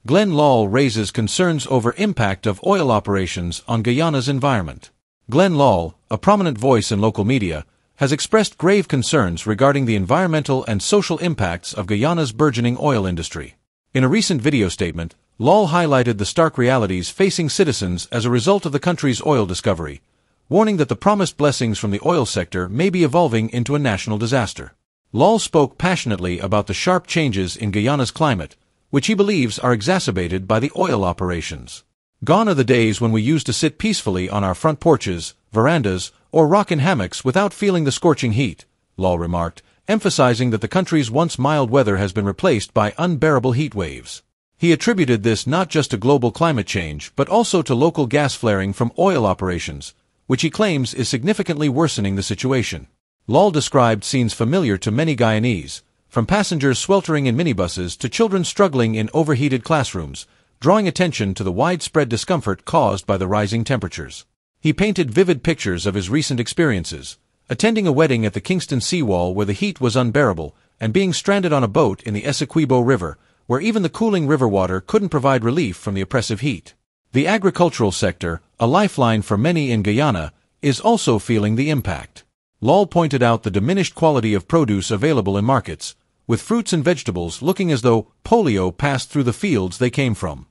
Glen Lall raises concerns over impact of oil operations on Guyana's environment. Glen Lall, a prominent voice in local media, has expressed grave concerns regarding the environmental and social impacts of Guyana's burgeoning oil industry. In a recent video statement, Lall highlighted the stark realities facing citizens as a result of the country's oil discovery, warning that the promised blessings from the oil sector may be evolving into a national disaster. Lall spoke passionately about the sharp changes in Guyana's climate, which he believes are exacerbated by the oil operations. Gone are the days when we used to sit peacefully on our front porches, verandas, or rock in hammocks without feeling the scorching heat, Lall remarked, emphasizing that the country's once mild weather has been replaced by unbearable heat waves. He attributed this not just to global climate change but also to local gas flaring from oil operations, which he claims is significantly worsening the situation. Lall described scenes familiar to many Guyanese, from passengers sweltering in minibuses to children struggling in overheated classrooms, drawing attention to the widespread discomfort caused by the rising temperatures. He painted vivid pictures of his recent experiences, attending a wedding at the Kingston seawall where the heat was unbearable, and being stranded on a boat in the Essequibo River, where even the cooling river water couldn't provide relief from the oppressive heat. The agricultural sector, a lifeline for many in Guyana, is also feeling the impact. Lall pointed out the diminished quality of produce available in markets, with fruits and vegetables looking as though polio passed through the fields they came from.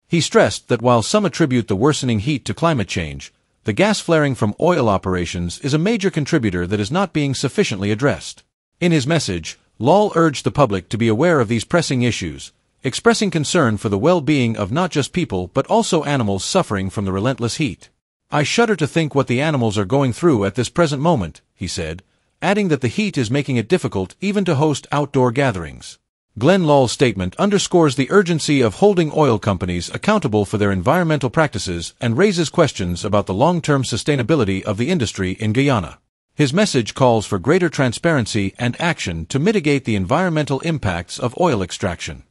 He stressed that while some attribute the worsening heat to climate change, the gas flaring from oil operations is a major contributor that is not being sufficiently addressed. In his message, Lall urged the public to be aware of these pressing issues, expressing concern for the well-being of not just people but also animals suffering from the relentless heat. "I shudder to think what the animals are going through at this present moment," he said, adding that the heat is making it difficult even to host outdoor gatherings. Glen Lall's statement underscores the urgency of holding oil companies accountable for their environmental practices and raises questions about the long-term sustainability of the industry in Guyana. His message calls for greater transparency and action to mitigate the environmental impacts of oil extraction.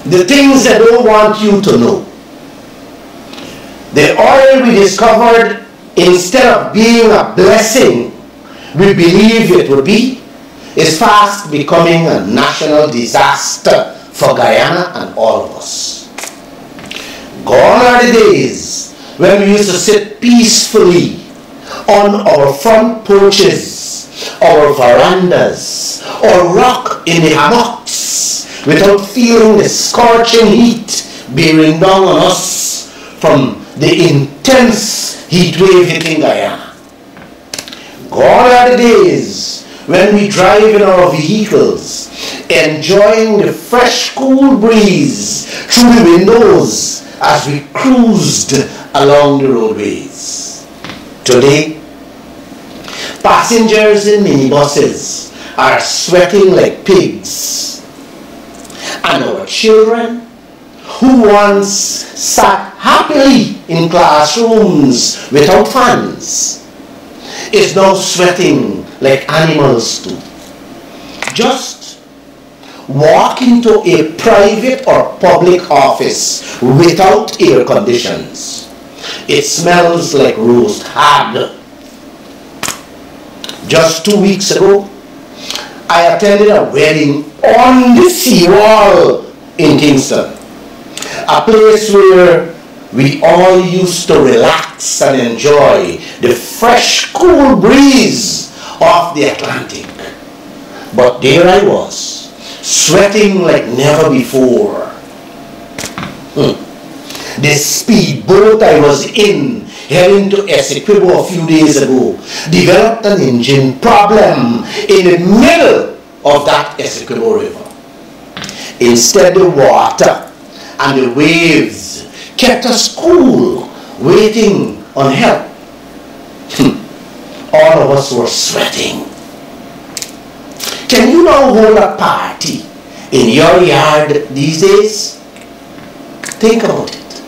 The things I don't want you to know. The oil we discovered, instead of being a blessing we believe it would be, is fast becoming a national disaster for Guyana and all of us. Gone are the days when we used to sit peacefully on our front porches, our verandas, or rock in the hammocks without feeling the scorching heat bearing down on us from the intense heat wave hitting Guyana. Gone are the days when we drive in our vehicles, enjoying the fresh, cool breeze through the windows as we cruised along the roadways. Today, passengers in minibuses are sweating like pigs, and our children, who once sat happily in classrooms without fans, is now sweating like animals do. Just walk into a private or public office without air conditions. It smells like roast hog. Just 2 weeks ago, I attended a wedding on the seawall in Kingston, a place where we all used to relax and enjoy the fresh, cool breeze of the Atlantic. But there I was, sweating like never before. The speedboat I was in, heading to Essequibo a few days ago, developed an engine problem in the middle of that Essequibo River. Instead, the water and the waves kept us cool, waiting on help. All of us were sweating. Can you now hold a party in your yard these days? Think about it.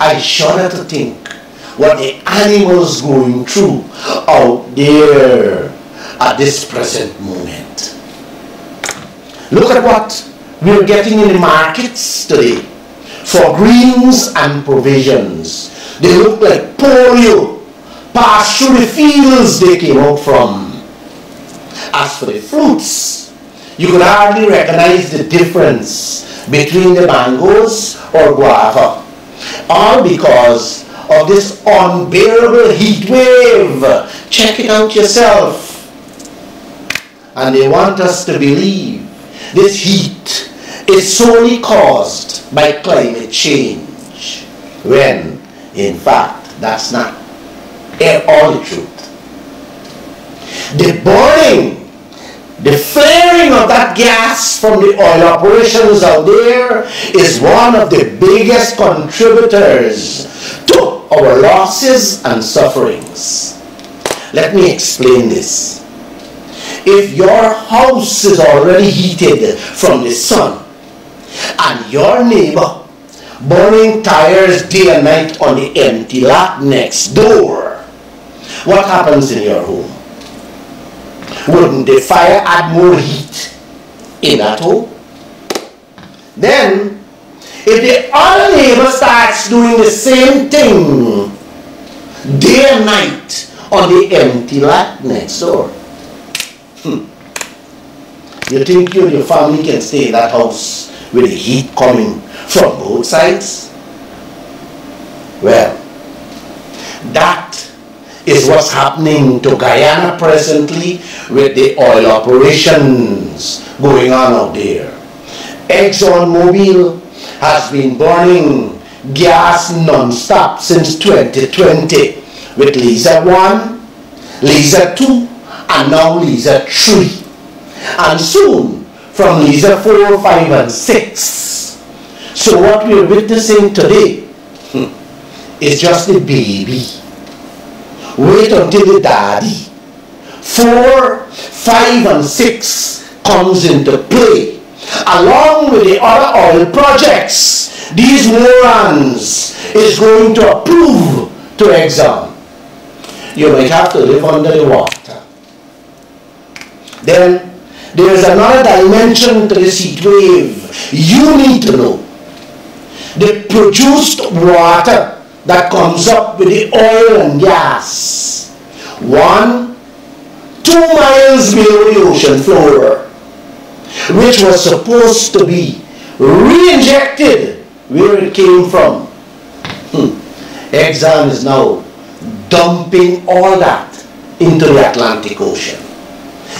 I shudder to think what the animals going through out there at this present moment. Look at what we're getting in the markets today for greens and provisions. They look like polio passed through the fields they came out from. As for the fruits, You could hardly recognize the difference between the mangoes or guava. All because of this unbearable heat wave. Check it out yourself. And they want us to believe this heat is solely caused by climate change, when in fact that's not all the truth. The burning, the flaring of that gas from the oil operations out there is one of the biggest contributors to our losses and sufferings. Let me explain this. If your house is already heated from the sun and your neighbor burning tires day and night on the empty lot next door, what happens in your home? Wouldn't the fire add more heat in that home? Then, if the other neighbor starts doing the same thing day and night on the empty lot next door, you think you and your family can stay in that house with the heat coming from both sides? Well, that is what's happening to Guyana presently with the oil operations going on out there. ExxonMobil has been burning gas non-stop since 2020 with Liza 1, Liza 2, and now Liza 3. And soon from Liza 4, 5, and 6. So what we're witnessing today is just the baby. Wait until the daddy, 4, 5, and 6 comes into play, along with the other oil projects these morons is going to approve to Exxon. You might have to live under the water. Then there is another dimension to this heat wave you need to know. The produced water that comes up with the oil and gas, 1-2 miles below the ocean floor, which was supposed to be re-injected where it came from. Exxon is now dumping all that into the Atlantic Ocean.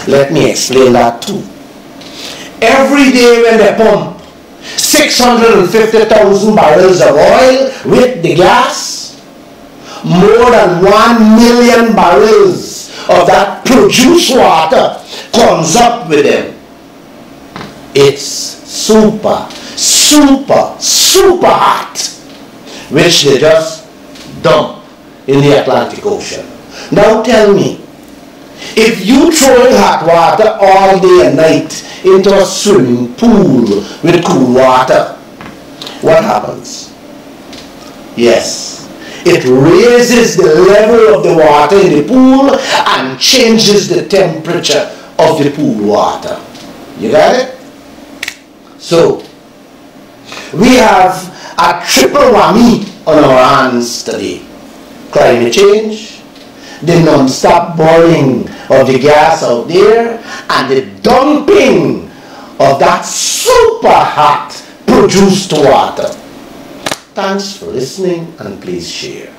Let me explain that too. Every day when they pump 650,000 barrels of oil with the gas, more than 1 million barrels of that produced water comes up with them. It's super, super, super hot, which they just dump in the Atlantic Ocean. Now tell me, if you throw in hot water all day and night into a swimming pool with cool water, what happens? Yes, it raises the level of the water in the pool and changes the temperature of the pool water. You got it? So, we have a triple whammy on our hands today. Climate change, the non-stop burning of the gas out there, and the dumping of that super hot produced water. Thanks for listening, and please share.